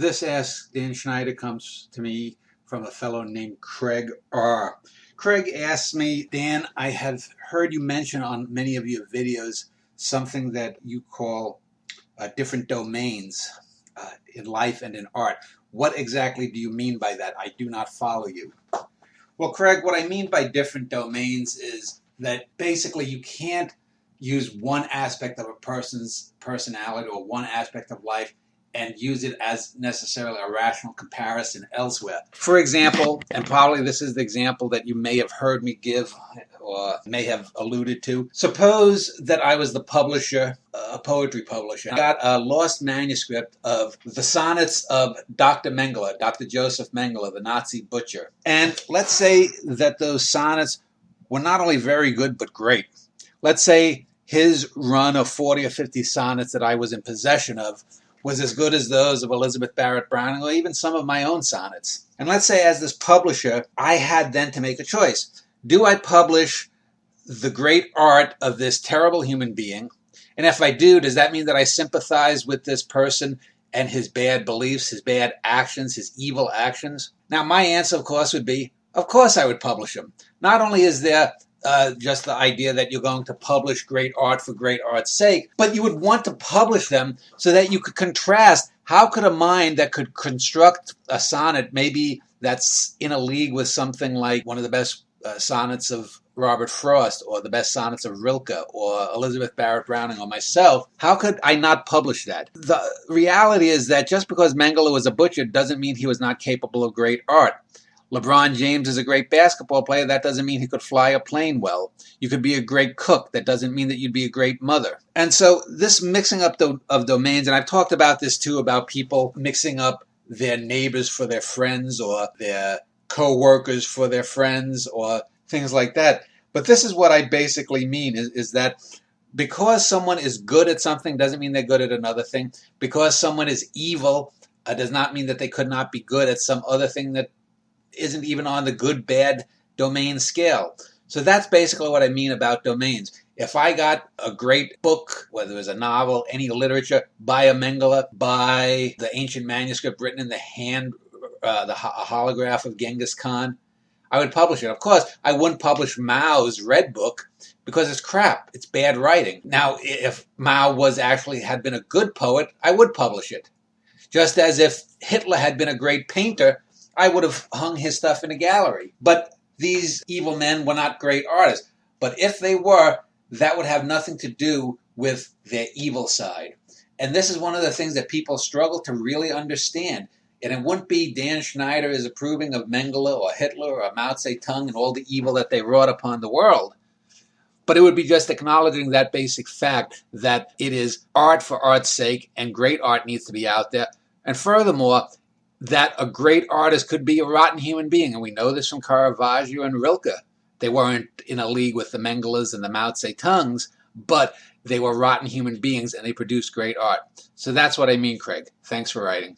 This Ask Dan Schneider comes to me from a fellow named Craig R. Craig asks me, Dan, I have heard you mention on many of your videos something that you call different domains in life and in art. What exactly do you mean by that? I do not follow you. Well, Craig, what I mean by different domains is that basically you can't use one aspect of a person's personality or one aspect of life and use it as necessarily a rational comparison elsewhere. For example, and probably this is the example that you may have heard me give or may have alluded to. Suppose that I was the publisher, a poetry publisher. I got a lost manuscript of the sonnets of Dr. Mengele, Dr. Joseph Mengele, the Nazi butcher. And let's say that those sonnets were not only very good, but great. Let's say his run of 40 or 50 sonnets that I was in possession of was as good as those of Elizabeth Barrett Browning or even some of my own sonnets. And let's say as this publisher, I had then to make a choice. Do I publish the great art of this terrible human being? And if I do, does that mean that I sympathize with this person and his bad beliefs, his bad actions, his evil actions? Now, my answer, of course, would be, of course I would publish him. Not only is there just the idea that you're going to publish great art for great art's sake, but you would want to publish them so that you could contrast. How could a mind that could construct a sonnet maybe that's in a league with something like one of the best sonnets of Robert Frost or the best sonnets of Rilke or Elizabeth Barrett Browning or myself, how could I not publish that? The reality is that just because Mengele was a butcher doesn't mean he was not capable of great art. LeBron James is a great basketball player. That doesn't mean he could fly a plane well. You could be a great cook. That doesn't mean that you'd be a great mother. And so this mixing up of domains, and I've talked about this too, about people mixing up their neighbors for their friends or their co-workers for their friends or things like that. But this is what I basically mean is that because someone is good at something doesn't mean they're good at another thing. Because someone is evil does not mean that they could not be good at some other thing that isn't even on the good-bad domain scale. So that's basically what I mean about domains. If I got a great book, whether it was a novel, any literature, by a Mengele, by the ancient manuscript written in the hand, a holograph of Genghis Khan, I would publish it. Of course, I wouldn't publish Mao's Red Book because it's crap. It's bad writing. Now, if Mao had been a good poet, I would publish it. Just as if Hitler had been a great painter, I would have hung his stuff in a gallery. But these evil men were not great artists. But if they were, that would have nothing to do with their evil side. And this is one of the things that people struggle to really understand. And it wouldn't be Dan Schneider is approving of Mengele or Hitler or Mao Tse-Tung and all the evil that they wrought upon the world. But it would be just acknowledging that basic fact that it is art for art's sake and great art needs to be out there. And furthermore, that a great artist could be a rotten human being. And we know this from Caravaggio and Rilke. They weren't in a league with the Mengeles and the Mao Tse-Tungs, but they were rotten human beings and they produced great art. So that's what I mean, Craig. Thanks for writing.